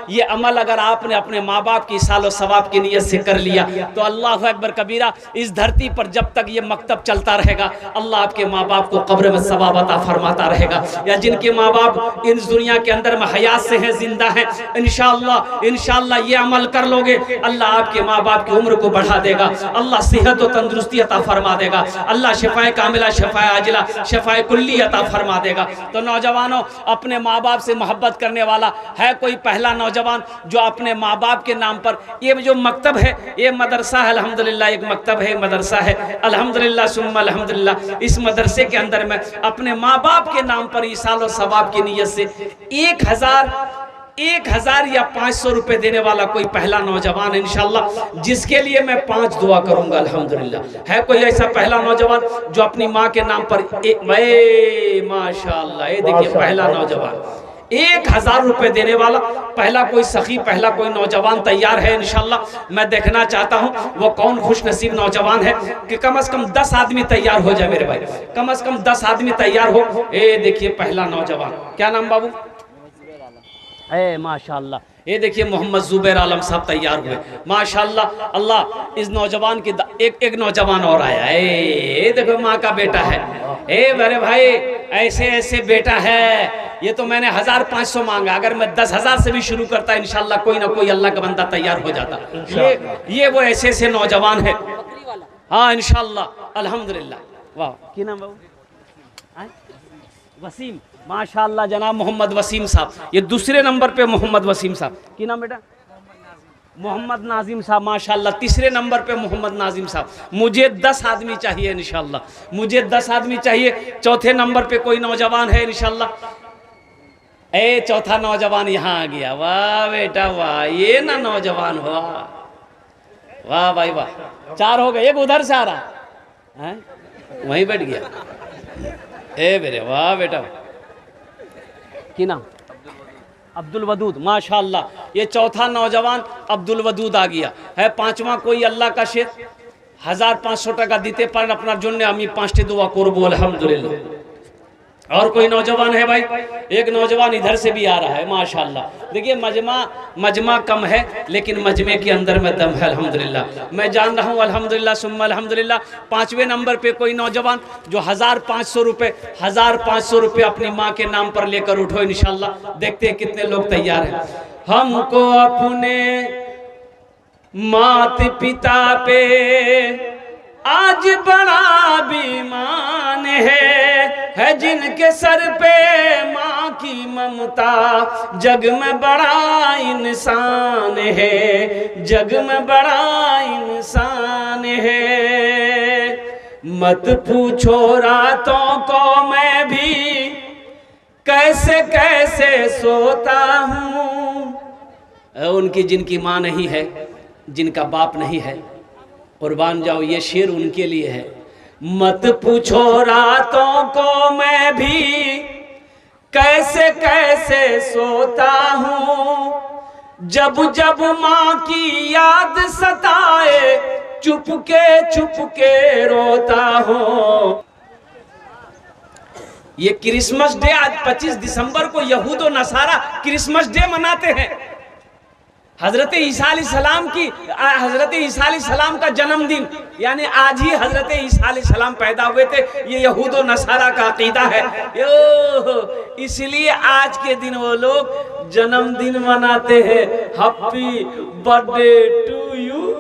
ये अमल अगर आपने अपने माँ बाप की ईसाल व सवाब की नीयत से कर लिया तो अल्लाह अकबर कबीरा, इस धरती पर जब तक ये मकतब चलता रहेगा अल्लाह आपके माँ बाप को कब्र में सवाब अता फरमाता रहेगा। या जिनके माँ बाप इस दुनिया के अंदर में हयात से हैं, जिंदा हैं, इंशाअल्लाह ये अमल कर लोगे, अल्लाह आपके माँ बाप की उम्र को बढ़ा देगा, अल्लाह सेहत और तंदुरुस्ती अता फरमा देगा, अल्लाह शिफाए कामिला, शिफाए आजिला, शिफाए कुल्ली अता फरमा देगा। तो नौजवानों, अपने माँ बाप से मोहब्बत करने वाला है कोई पहला नौजवान जो अपने माँ बाप के नाम पर, ये जो मकतब है ये मदरसा है अल्हम्दुलिल्लाह, एक मकतब है, मदरसा है अल्हम्दुलिल्लाह सुम्मा अल्हम्दुलिल्लाह। इस मदरसे के अंदर में अपने माँ बाप के नाम पर ईसाल और सवाब की नीयत से 1000 या 500 रुपए देने वाला कोई पहला नौजवान इंशाअल्लाह, जिसके लिए मैं 5 दुआ करूंगा अल्हम्दुलिल्लाह। है कोई ऐसा पहला नौजवान जो अपनी माँ के नाम पर माशाअल्लाह, ये देखिए पहला नौजवान 1000 रुपए देने वाला पहला कोई सखी, पहला कोई नौजवान तैयार है इंशाअल्लाह। मैं देखना चाहता हूं वो कौन खुश नसीब नौजवान है कि कम से कम 10 आदमी तैयार हो जाए मेरे भाई, कम से कम 10 आदमी तैयार हो। ए देखिए पहला नौजवान, क्या नाम बाबू? ए माशाअल्लाह, ये देखिए मोहम्मद जुबैर आलम साहब तैयार हुए माशाअल्लाह। अल्लाह इस नौजवान की एक नौजवान और आया, ए देखो माँ का बेटा है। ए मेरे भाई, ऐसे ऐसे बेटा है, ये तो मैंने 1500 मांगा, अगर मैं 10,000 से भी शुरू करता इंशाअल्लाह कोई ना कोई अल्लाह का बंदा तैयार हो जाता। ये वो ऐसे ऐसे नौजवान है, हाँ इंशाअल्लाह अल्हम्दुलिल्लाह। वाह, की नाम बाबू? वसीम, माशाअल्लाह जनाब मोहम्मद वसीम साहब, ये दूसरे नंबर पे मोहम्मद वसीम साहब। की नाम बेटा? मोहम्मद नाजिम साहब, माशाअल्लाह तीसरे नंबर पे मोहम्मद नाजिम साहब। मुझे 10 आदमी चाहिए इंशाअल्लाह, मुझे 10 आदमी चाहिए। चौथे नंबर पे कोई नौजवान है इंशाअल्लाह? ए चौथा नौजवान यहाँ आ गया, वाह बेटा वाह, ये ना नौजवान हुआ, वाह भाई वाह। 4 हो गए, एक उधर से आ रहा है, वहीं बैठ गया। ए मेरे वाह बेटा, की नाम? अब्दुल वदूद, माशाअल्लाह ये चौथा नौजवान अब्दुल वदूद आ गया है। 5वां कोई अल्लाह का शेर 1500 টাকা দিতে পারেন আপনার জন্য, আমি 5টি দোয়া করব আলহামদুলিল্লাহ। और कोई नौजवान है भाई? एक नौजवान इधर से भी आ रहा है माशाअल्लाह। देखिए मजमा कम है लेकिन मजमे के अंदर में दम है अल्हम्दुलिल्लाह। मैं जान रहा हूँ अल्हम्दुलिल्लाह सुम्मा अल्हम्दुलिल्लाह। 5वें नंबर पे कोई नौजवान जो 1500 रुपये अपनी माँ के नाम पर लेकर उठो इंशाअल्लाह। देखते हैं कितने लोग तैयार हैं। हमको अपने माता पिता पे आज बड़ा अभिमान है जिनके सर पे माँ की ममता, जग में बड़ा इंसान है, जग में बड़ा इंसान है। मत पूछो रातों को मैं भी कैसे कैसे सोता हूँ। उनकी जिनकी माँ नहीं है, जिनका बाप नहीं है, कुर्बान जाओ ये शेर उनके लिए है। मत पूछो रातों को मैं भी कैसे कैसे सोता हूँ जब जब माँ की याद सताए, चुपके रोता हूँ। ये क्रिसमस डे आज 25 दिसंबर को यहूद और नसारा क्रिसमस डे मनाते हैं। हजरत ईसा अलैहिस्सलाम का जन्मदिन, यानी आज ही हजरत ईसा अलैहिस्सलाम पैदा हुए थे। ये यहूद और नसारा का अकीदा है। इसलिए आज के दिन वो लोग जन्मदिन मनाते हैं। Happy birthday to you.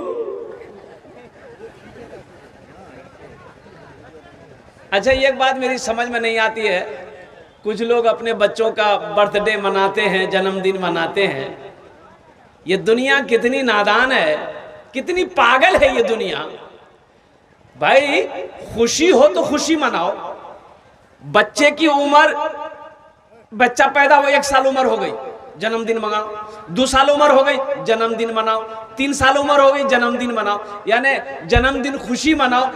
अच्छा, एक बात मेरी समझ में नहीं आती है, कुछ लोग अपने बच्चों का बर्थडे मनाते हैं, जन्मदिन मनाते हैं। ये दुनिया कितनी नादान है, कितनी पागल है ये दुनिया। भाई खुशी हो तो खुशी मनाओ। बच्चे की उम्र, बच्चा पैदा हो 1 साल उम्र हो गई, जन्मदिन मनाओ। 2 साल उम्र हो गई, जन्मदिन मनाओ। 3 साल उम्र हो गई, जन्मदिन मनाओ। यानी जन्मदिन खुशी मनाओ।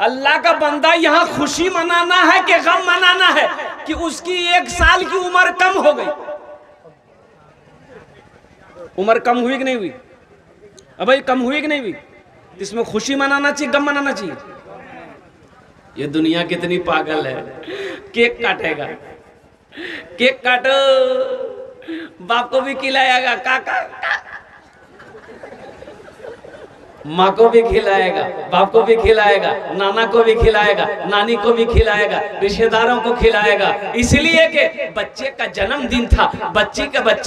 अल्लाह का बंदा यहाँ खुशी मनाना है कि गम मनाना है कि उसकी 1 साल की उम्र कम हो गई? उम्र कम हुई कि नहीं हुई? अब भाई कम हुई कि नहीं हुई? इसमें खुशी मनाना चाहिए, गम मनाना चाहिए? ये दुनिया कितनी पागल है। केक काटेगा, केक काटो, बाप को भी खिलाएगा, काका माँ को भी खिलाएगा, बाप को भी खिलाएगा, नाना को भी खिलाएगा, नानी को भी खिलाएगा, रिश्तेदारों को खिलाएगा। इसलिए कि बच्चे का जन्मदिन था, बच्चे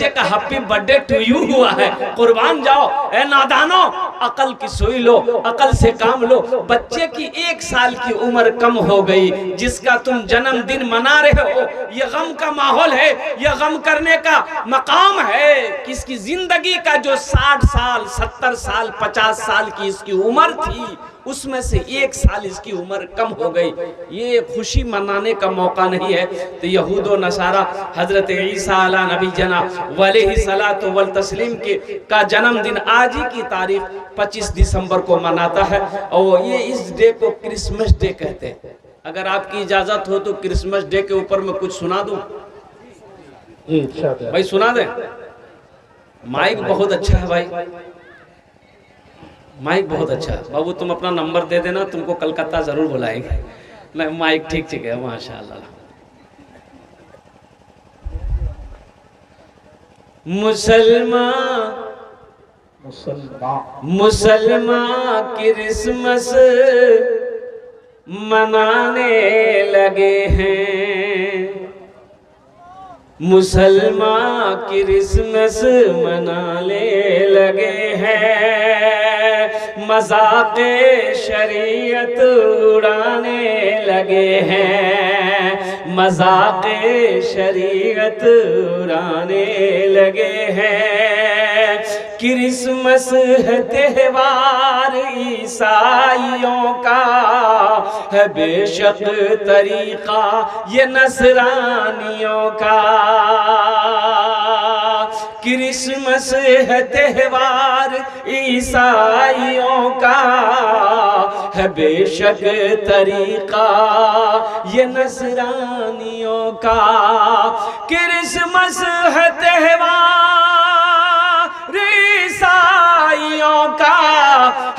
का हैप्पी बर्थडे टू यू हुआ है। कुर्बान जाओ ए नादानो, अकल की सुई लो, अकल से काम लो। बच्चे की 1 साल की उम्र कम हो गई, जिसका तुम जन्मदिन मना रहे हो, ये गम का माहौल है, ये गम करने का मकाम है। किसकी जिंदगी का जो 60 साल 70 साल 50 साल की इसकी उम्र थी, उसमें से 1 साल इसकी उम्र कम हो गई। ये खुशी मनाने का मौका नहीं है। तो यहूद और नसारा हजरत ईसा अला नबी जना अलैहिस्सलातु वल तस्लीम के का जन्मदिन आज ही की तारीख 25 दिसंबर को मनाता है, और ये इस डे को क्रिसमस डे कहते हैं। अगर आपकी इजाजत हो तो क्रिसमस डे के ऊपर मैं कुछ सुना दूं? भाई सुना दे। माइक बहुत अच्छा है भाई, माइक बहुत अच्छा है। बाबू तुम अपना नंबर दे देना, तुमको कलकत्ता जरूर बुलाएंगे। नहीं, माइक ठीक है माशाल्लाह। मुसलमान क्रिसमस मनाने लगे हैं, मुसलमान क्रिसमस मनाने लगे हैं। मजाक़े शरीयत उड़ाने लगे हैं, मजाक़े शरीयत उड़ाने लगे हैं। क्रिसमस है त्योहार ईसाइयों का, है बेशक तरीका ये नसरानियों का। क्रिसमस है त्योहार ईसाइयों का, है बेशक तरीका ये नसरानियों का। क्रिसमस है त्योहार ईसाइयों का,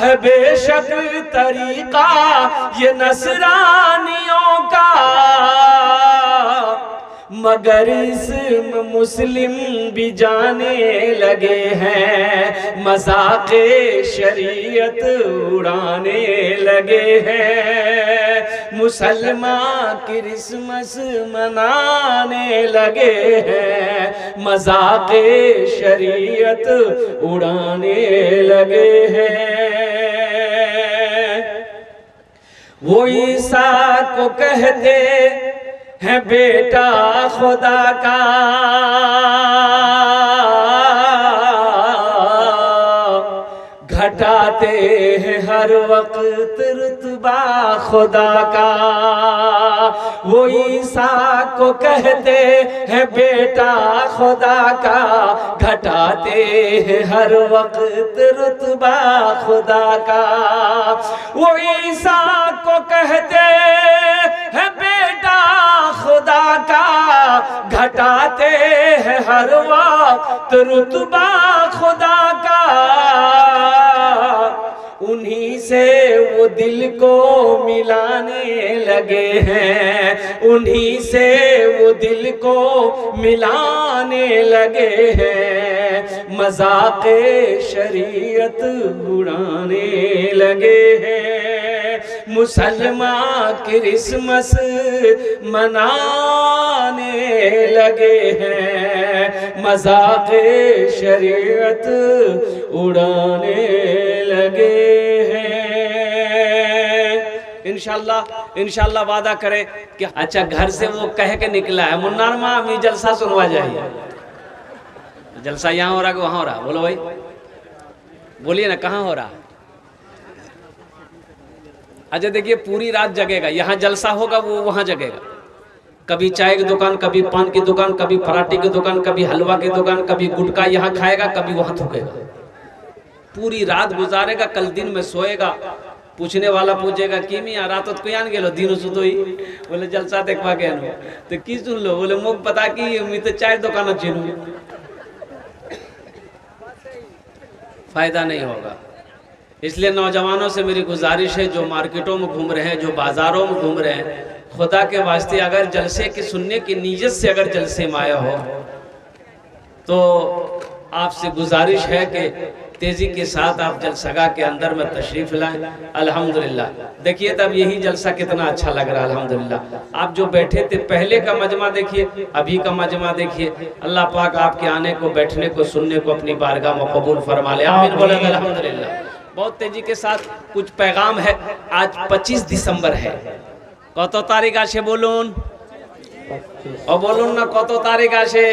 है बेशक तरीका ये नसरानियों का। मगर इसमें मुस्लिम भी जाने लगे हैं, मज़ाक़े शरीयत उड़ाने लगे हैं। मुसलमान क्रिसमस मनाने लगे हैं, मज़ाक़े शरीयत उड़ाने लगे हैं। वो ईसा को कहते है बेटा खुदा का, घटाते हैं हर वक्त रुतबा खुदा का। वो ईसा को कहते हैं बेटा खुदा का, घटाते हैं हर वक्त रुतबा खुदा का। वो ईसा को कहते हैं बेटा खुदा का, घटाते हैं हर वक्त रुतबा खुदा का। उन्हीं से वो दिल को मिलाने लगे हैं, उन्हीं से वो दिल को मिलाने लगे हैं, मज़ाक़े शरीयत उड़ाने लगे हैं, मुसलमान क्रिसमस मनाने लगे हैं, मज़ाक़े शरीयत उड़ाने लगे हैं। इंशाल्लाह वादा करे कि अच्छा घर से वो कह के निकला है मुन्नार माँ अभी जलसा सुनवा जाइए। जलसा यहाँ हो रहा कि वहाँ हो रहा? बोलो भाई, बोलिए ना, कहाँ हो रहा? अच्छा देखिए, पूरी रात जगेगा, यहाँ जलसा होगा वो वहाँ जगेगा। कभी चाय की दुकान, कभी पान की दुकान, कभी पराठे की दुकान, कभी हलवा की दुकान, कभी गुटखा यहाँ खाएगा, कभी वहाँ थूकेगा। पूरी रात गुजारेगा, कल दिन में सोएगा। पूछने वाला पूछेगा कि मियाँ रात को यान गेलो दिन सुतो ही? बोले जलसा देखवा के आनो। तो की सुन लो? बोले मुख पता कि मैं तो चाय दुकान चीनू। फायदा नहीं होगा। इसलिए नौजवानों से मेरी गुजारिश है, जो मार्केटों में घूम रहे हैं, जो बाजारों में घूम रहे हैं, खुदा के वास्ते अगर जलसे की सुनने की नीयत से अगर जलसे में आया हो तो आपसे गुजारिश है कि तेजी के साथ आप जलसगा के अंदर में तशरीफ लाएं। अल्हम्दुलिल्लाह देखिए तब यही जलसा कितना अच्छा लग रहा है। अल्हम्दुलिल्लाह आप जो बैठे थे पहले का मजमा देखिए, अभी का मजमा देखिए। अल्लाह पाक आपके आने को, बैठने को, सुनने को अपनी बारगाह में कबूल फरमा ले। आमीन बोले अल्हम्दुलिल्लाह। बहुत तेजी के साथ कुछ पैगाम है। आज 25 दिसंबर है। कत तारीख आसे बोलून और बोलून ना कत तारीख आसे?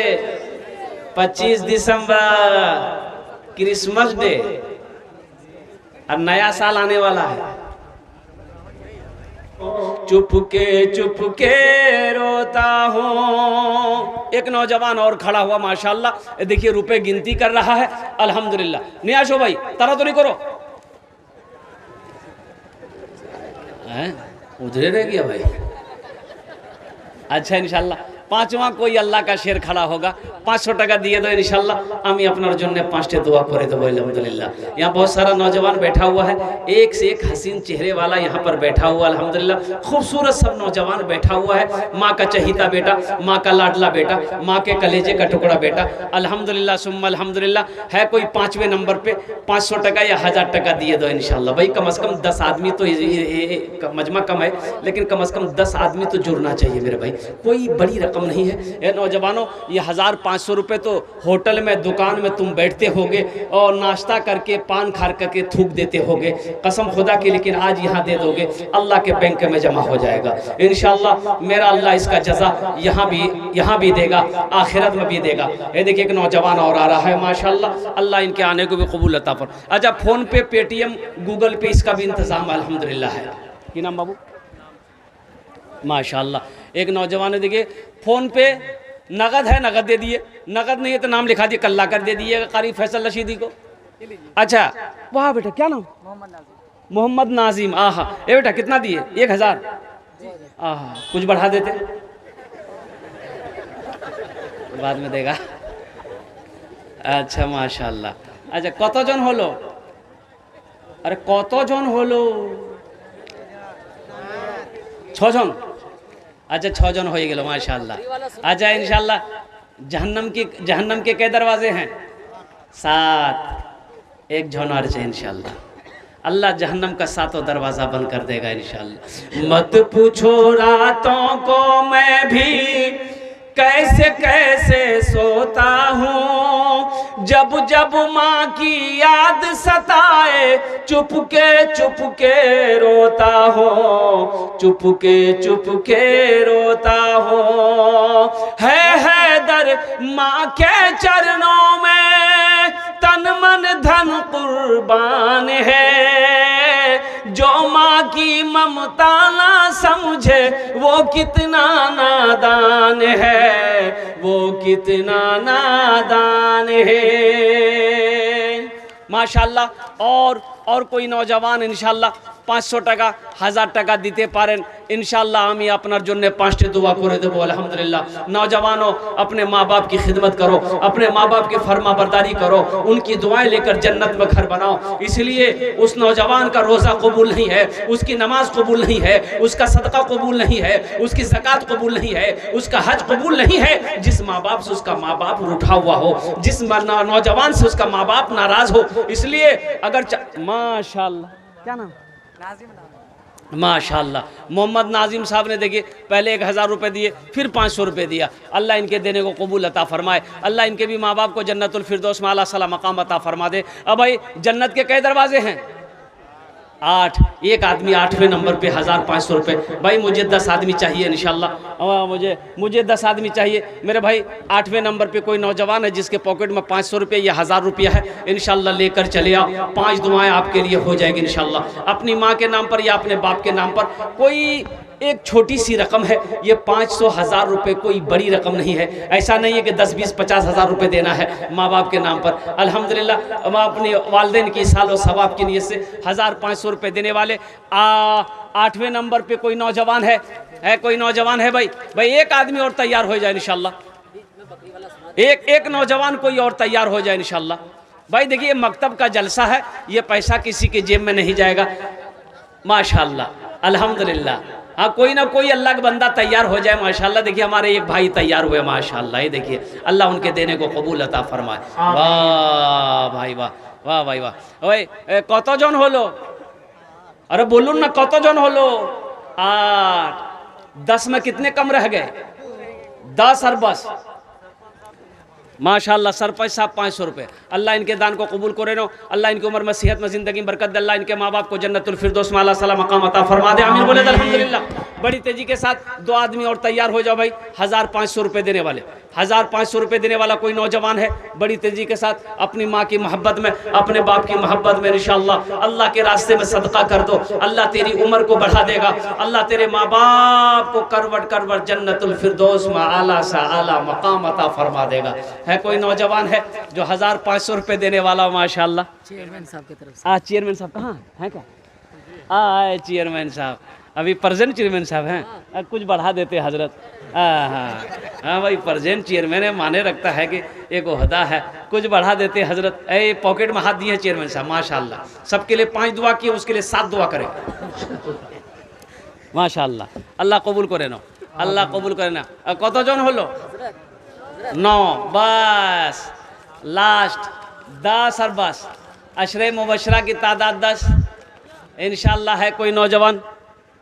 25 दिसंबर क्रिसमस डे और नया साल आने वाला है। चुपके रोता हूँ। एक नौजवान और खड़ा हुआ माशाल्लाह, देखिए रुपए गिनती कर रहा है। अल्हम्दुलिल्लाह। नियाशो भाई तारा तो नहीं करो, उधरे रह गया भाई। अच्छा इंशाल्लाह पांचवा कोई अल्लाह का शेर खड़ा होगा, 500 टाका दिए दो इंशाल्लाह। আমি আপনার জন্য 5टे दुआ করে দেব अल्हम्दुलिल्लाह। यहाँ बहुत सारा नौजवान बैठा हुआ है, एक से एक हसीन चेहरे वाला यहाँ पर बैठा हुआ अल्हम्दुलिल्लाह। खूबसूरत सब नौजवान बैठा हुआ है। माँ का चहीता बेटा, माँ का लाडला बेटा, माँ के कलेजे का टुकड़ा बेटा अल्हम्दुलिल्लाह सुम्मा अल्हम्दुलिल्लाह। है कोई 5वें नंबर पे 500 टाका या 1000 टाका दिए दो इंशाल्लाह। भाई कम से कम 10 आदमी तो मजमा कम है, लेकिन कम से कम 10 आदमी तो जुड़ना चाहिए मेरे भाई। कोई बड़ी रकम नहीं है। ये नौजवानों ये 1500 रुपए तो होटल में, दुकान में तुम बैठते होगे और नाश्ता करके, पान खा करके थूक देते होगे, कसम खुदा की, लेकिन आज यहाँ दे दोगे, अल्लाह के बैंक में जमा हो जाएगा इंशाल्लाह। मेरा अल्लाह इसका जज़ा यहाँ भी देगा, आखिरत में भी देगा। ये देखिए एक नौजवान और आ रहा है माशाल्लाह। अल्लाह इनके आने को भी कबूल अता फर। अच्छा फोन पे, पेटीएम, गूगल पे इसका भी इंतजाम अल्हम्दुलिल्लाह है। कि नाम बाबू? माशाल्लाह। एक नौजवान देखिए फोन पे नगद है, नगद दे दिए, नगद नहीं है तो नाम लिखा दिए, कल्ला कर दे दिए कारी फैसल रशीदी को। अच्छा वाह बेटा, क्या नाम? मोहम्मद नाजिम। आहा ये बेटा कितना दिए? 1000। आहा कुछ बढ़ा देते, बाद में देगा। अच्छा माशाल्लाह। अच्छा कतजन हलो? अरे कतजन हलो? 6 जन। अच्छा 6 जन हो गए माशाल्लाह। अच्छा इंशाल्लाह जहन्नम के कै दरवाजे हैं? 7। एक झोनार से इंशाल्लाह अल्लाह जहन्नम का 7वां दरवाजा बंद कर देगा इंशाल्लाह। मत पूछो रातों को मैं भी कैसे कैसे सोता हूँ, जब जब माँ की याद सताए चुपके रोता हूँ, चुपके रोता हूँ। है दर माँ के चरणों में तन मन धन कुर्बान है, जो माँ की ममता ना समझे वो कितना नादान है, वो कितना नादान है। माशाल्लाह। और कोई नौजवान इंशाल्लाह 500 টাকা 1000 টাকা দিতে পারেন इंशाल्लाह আমি আপনার জন্য 5টি দোয়া করে দেব अल्हम्दुलिल्लाह। नौजवानों अपने माँ बाप की खिदमत करो, अपने माँ बाप की फरमाबरदारी करो, उनकी दुआएं लेकर जन्नत में घर बनाओ। इसलिए उस नौजवान का रोज़ा कबूल नहीं है, उसकी नमाज कबूल नहीं है, उसका सदका कबूल नहीं है, उसकी ज़कात कबूल नहीं है, उसका हज कबूल नहीं है जिस माँ बाप से उसका माँ बाप रूठा हुआ हो, जिस नौजवान से उसका माँ बाप नाराज हो। इसलिए अगर माशाल्लाह क्या नाम माशाल्लाह मोहम्मद नाजिम साहब ने देखिए पहले 1000 रुपये दिए, फिर 500 रुपये दिया। अल्लाह इनके देने को कबूल अता फरमाए, अल्लाह इनके भी माँ बाप को जन्नतुल फिरदौस में आला सला मकाम अता फरमा दे। अब भाई जन्नत के कई दरवाजे हैं? 8। एक आदमी 8वें नंबर पे 1500 रुपये। भाई मुझे 10 आदमी चाहिए इंशाल्लाह, मुझे 10 आदमी चाहिए मेरे भाई। 8वें नंबर पे कोई नौजवान है जिसके पॉकेट में 500 रुपये या 1000 रुपया है, इंशाल्लाह लेकर चले आओ। 5 दुआएं आपके लिए हो जाएगी इंशाल्लाह। अपनी माँ के नाम पर या अपने बाप के नाम पर कोई एक छोटी सी रकम है, ये 500-1000 रुपये कोई बड़ी रकम नहीं है। ऐसा नहीं है कि 10, 20, 50 हज़ार रुपये देना है माँ बाप के नाम पर। अल्हम्दुलिल्लाह हम अपने वालिदैन की साल और सवाब की नीयत से 1500 रुपये देने वाले। 8वें नंबर पे कोई नौजवान है कोई नौजवान है भाई एक आदमी और तैयार हो जाए इंशाल्लाह। एक नौजवान कोई और तैयार हो जाए इंशाल्लाह। भाई देखिए मकतब का जलसा है, ये पैसा किसी के जेब में नहीं जाएगा माशाल्लाह अल्हम्दुलिल्लाह। हाँ कोई ना कोई अल्लाह का बंदा तैयार हो जाए माशाल्लाह। देखिए हमारे एक भाई तैयार हुए माशाल्लाह, ये देखिए अल्लाह उनके देने को कबूल अता फरमाए। वाह भाई वाह, वाह भाई वाह। भाई कतजन हलो? अरे बोलून ना कतजन हलो? 8। 10 में कितने कम रह गए? 10 और बस माशाल्लाह। सरपंच साहब 500 रुपये। अल्लाह इनके दान को कबूल करे नो, अल्लाह इनकी उम्र में सेहत में ज़िंदगी में बरकत दे, अल्लाह इनके माँ बाप को जन्नतुल फिरदौस में आला सला मकाम अता फरमा दे। आमीन बोले अल्हम्दुलिल्लाह। बड़ी तेजी के साथ 2 आदमी और तैयार हो जाओ भाई। 1500 रुपये देने वाले, 1500 रुपये देने वाला कोई नौजवान है, बड़ी तेजी के साथ अपनी माँ की मोहब्बत में, अपने बाप की मोहब्बत में इंशाअल्लाह अल्लाह के रास्ते में सदका कर दो। अल्लाह तेरी उम्र को बढ़ा देगा, अल्लाह तेरे माँ बाप को करवट करवट जन्नतुल फिरदौस में आला सा आला मकाम अता फरमा देगा। है कोई नौजवान है जो 1500 रुपये देने वाला माशाअल्लाह? चेयरमैन साहब की तरफ से। चेयरमैन साहब कहाँ हैं क्या? आए चेयरमैन साहब अभी प्रेजेंट चेयरमैन साहब हैं, कुछ बढ़ा देते हजरत। हाँ भाई प्रेजेंट चेयरमैन है, माने रखता है कि एक ओहदा है, कुछ बढ़ा देते हजरत। ए पॉकेट में हाथ दिए चेयरमैन साहब माशाल्लाह। सबके लिए 5 दुआ किए, उसके लिए 7 दुआ करें माशाल्लाह। अल्लाह कबूल करे ना, अल्लाह कबूल करे ना। कतजन हलो? 9 बस लास्ट 10 और बस। अशरे मुबशरा की तादाद 10 इंशाल्लाह। है कोई नौजवान?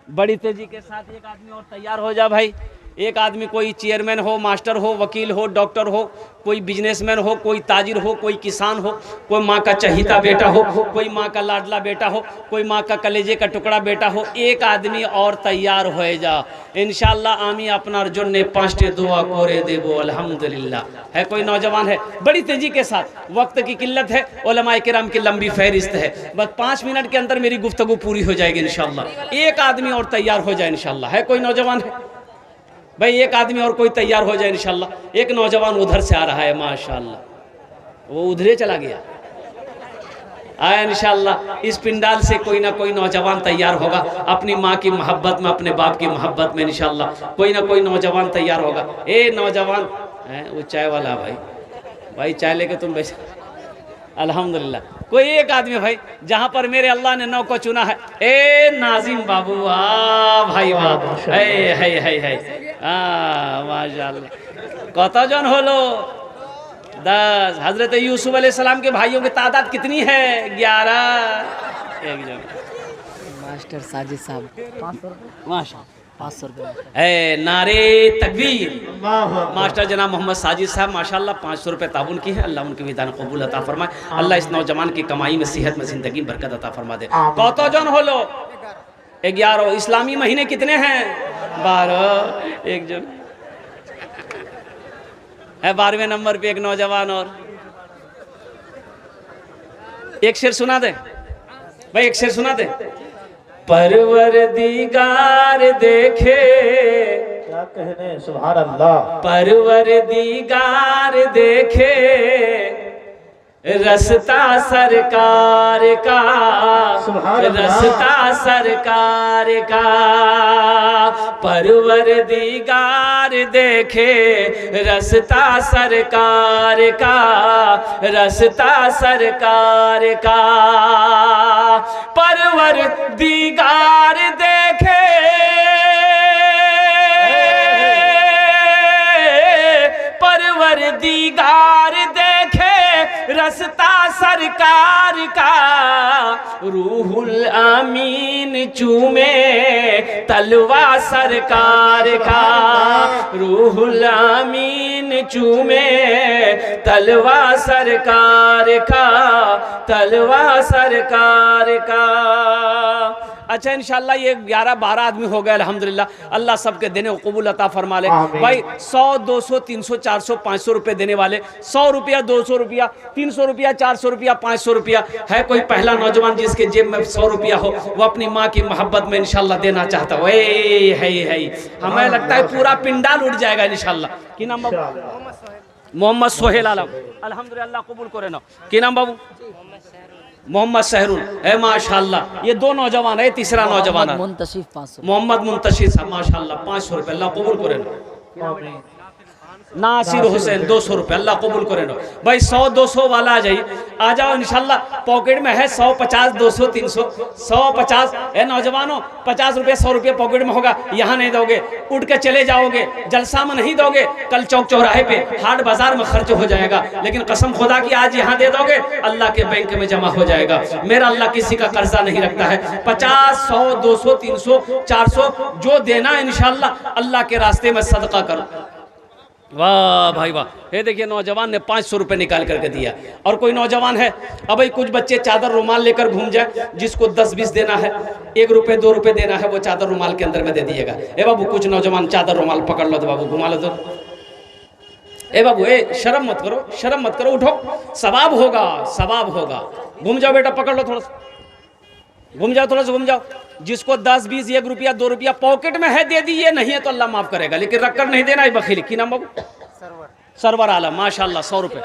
बड़ी तेजी के साथ एक आदमी और तैयार हो जा भाई। एक आदमी कोई चेयरमैन हो, मास्टर हो, वकील हो, डॉक्टर हो, कोई बिजनेसमैन हो, कोई ताजिर हो, कोई किसान हो, कोई माँ का चहीता बेटा हो, कोई माँ का लाडला बेटा हो, कोई माँ का कलेजे का टुकड़ा बेटा हो। एक आदमी और तैयार हो जा इंशाल्लाह। आमी अपनार जन्ने 5टे दुआ करे देबो अल्हम्दुलिल्लाह। है कोई नौजवान है? बड़ी तेजी के साथ, वक्त की किल्लत है, उलमाए किराम की लंबी फहरिस्त है, बस 5 मिनट के अंदर मेरी गुफ्तगू पूरी हो जाएगी इंशाल्लाह। एक आदमी और तैयार हो जाए इंशाल्लाह। है कोई नौजवान है भाई? एक आदमी और कोई तैयार हो जाए इंशाल्लाह। एक नौजवान उधर से आ रहा है माशाल्लाह, वो उधरे चला गया। आया इंशाल्लाह। इस पिंडाल से कोई ना कोई नौजवान तैयार होगा अपनी माँ की मोहब्बत में, अपने बाप की मोहब्बत में इंशाल्लाह। कोई ना कोई नौजवान तैयार होगा। ए नौजवान है वो चाय वाला भाई चाय लेके तुम बैठ। अल्हम्दुलिल्लाह कोई एक आदमी भाई जहाँ पर मेरे अल्लाह ने 9 को चुना है। ए नाजिम बाबू वाह भाई वाह। है माशाल्लाह। कतजन हलो? 10। हजरत यूसुफ अलैहिस्सलाम के भाइयों की तादाद कितनी है? 11। एक जन मास्टर साजिद साहब 500 रुपये। माशाल्लाह 500 रुपये। नारे तकबीर। मास्टर जनाब मोहम्मद साजिद साहब माशाल्लाह 500 रुपये ताबुन की है। अल्लाह उनकी विधान कबूल अता फरमाए, अल्लाह इस नौजवान की कमाई में, सेहत में, जिंदगी में बरकत अता फरमा दे। कतजन हलो? 11। इस्लामी महीने कितने हैं? 12। एक जन है 12वें नंबर पे एक नौजवान और। एक शेर सुना दे भाई, एक शेर सुना दे। परवरदिगार देखे, क्या कहने सुभान अल्लाह। परवरदिगार देखे रस्ता सरकार का, रस्ता सरकार का, परवरदिगार देखे रस्ता सरकार का, रस्ता सरकार का, परवरदिगार देखे परवरदिगार देखे रस्ता सरकार का, रूहुल अमीन चूमे तलवा सरकार का, रूहुल अमीन चूमे तलवा सरकार का, तलवा सरकार का। अच्छा इंशाल्लाह ये 11-12 आदमी हो गए अल्हम्दुलिल्लाह। अल्लाह सबके देने को कबूल अता फरमा ले। भाई 100, 200, 300, 400, 500 रुपए देने वाले, 100 रुपया, 200 रुपया, 300 रुपया, 400 रुपया, 500 रुपया है। कोई पहला नौजवान जिसके जेब में 100 रुपया हो, वो अपनी माँ की मोहब्बत में इंशाल्लाह देना चाहता हो, है हमें लगता है पूरा पिंडाल उठ जाएगा इंशाल्लाह। की नाम बाबू? मोहम्मद सोहेल आलम। अल्हम्दुलिल्लाह कबूल करे ना। की नाम बाबू? मोहम्मद सहरुल है। माशाल्लाह ये 2 नौजवान है, तीसरा नौजवान है मुंतशिफ 500, मोहम्मद मुंतशिर साहब माशाल्लाह 500 रुपये अल्लाह कबूल करे ना। नासिर हुसैन 200 रुपये अल्लाह कबूल करे ना। भाई 100, 200 वाला आ जाइए, आ जाओ इंशाल्लाह। पॉकेट में है 100, 50, 200, 300, 100, 50 है नौजवानों। 50 रुपये, 100 रुपये पॉकेट में होगा, यहाँ नहीं दोगे, उठ के चले जाओगे, जलसा में नहीं दोगे, कल चौक चौराहे पे हाट बाजार में खर्च हो जाएगा। लेकिन कसम खुदा की आज यहाँ दे दोगे, अल्लाह के बैंक में जमा हो जाएगा। मेरा अल्लाह किसी का कर्जा नहीं रखता है। 50, 100, 200, 300, 400 जो देना इंशाल्लाह अल्लाह के रास्ते में सदका करो। वाह भाई वाह। ये देखिए नौजवान ने 500 रुपये निकाल करके दिया। और कोई नौजवान है, अब भाई कुछ बच्चे चादर रुमाल लेकर घूम जाए, जिसको 10-20 देना है, 1 रुपये 2 रुपये देना है, वो चादर रुमाल के अंदर में दे दिएगा। ए बाबू कुछ नौजवान चादर रुमाल पकड़ लो तो बाबू घुमा लो तो। ए बाबू शर्म मत करो, शर्म मत करो, उठो, सवाब होगा, सवाब होगा। घूम जाओ बेटा, पकड़ लो, थोड़ा सा घूम जाओ, थोड़ा सा घूम जाओ। जिसको 10, 20, 1 रुपया 2 रुपया पॉकेट में है दे दीजिए, नहीं है तो अल्लाह माफ करेगा, लेकिन रखकर नहीं देना है बखीली। की नाम बाबू? सरवर आलम माशाल्लाह 100 रुपये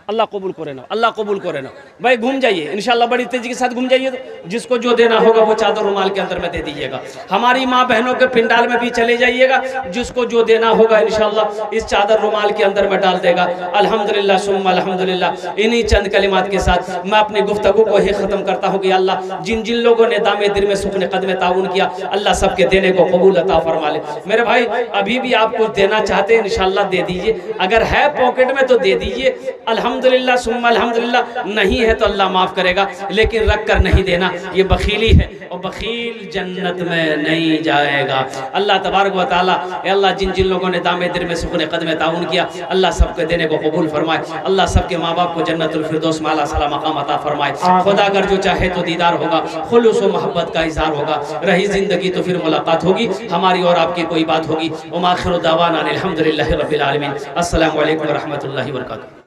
अल्लाह कबूल करे ना, अल्लाह कबूल करे ना। भाई घूम जाइए इंशाल्लाह, बड़ी तेजी के साथ घूम जाइए। तो जिसको जो देना होगा वो चादर रुमाल के अंदर में दे दीजिएगा। हमारी माँ बहनों के पिंडाल में भी चले जाइएगा, जिसको जो देना होगा इंशाल्लाह इस चादर रुमाल के अंदर में डाल देगा। अल्हम्दुलिल्लाह सुम्मा अल्हम्दुलिल्लाह। इन्हीं चंद कलिमात के साथ मैं अपनी गुफ्तगू को ही ख़त्म करता हूँ कि अल्लाह जिन जिन लोगों ने दामे दिल में सुखने कदम ताउन किया, अल्लाह सबके देने को कबूल अता फरमा ले। मेरे भाई अभी भी आप कुछ देना चाहते हैं इंशाल्लाह दे दीजिए, अगर है पॉकेट में तो दे दीजिए। अल्हम्दुलिल्लाह सुम्मा अल्हम्दुलिल्लाह। नहीं है तो अल्लाह माफ़ करेगा, लेकिन रख कर नहीं देना, ये बखीली है और बखील जन्नत में नहीं जाएगा। अल्लाह तबारक व तआला अल्लाह जिन जिन लोगों ने दामे दिल में सुकून कदम ताउन किया, अल्लाह सबके देने को कबूल फरमाए। अल्लाह सबके माँ बाप को जन्नतुल फिरदौस में आला साला मकाम अता फरमाए। खुदा अगर जो चाहे तो दीदार होगा, खुलूस व मोहब्बत का इज़हार होगा। रही ज़िंदगी तो फिर मुलाकात होगी, हमारी और आपकी कोई बात होगी। व आखिरु दावाना अनिल हम्दुलिल्लाहि रब्बिल आलमीन। अस्सलामु अलैकुम व रहमतुल्लाहि व बरकातुहू।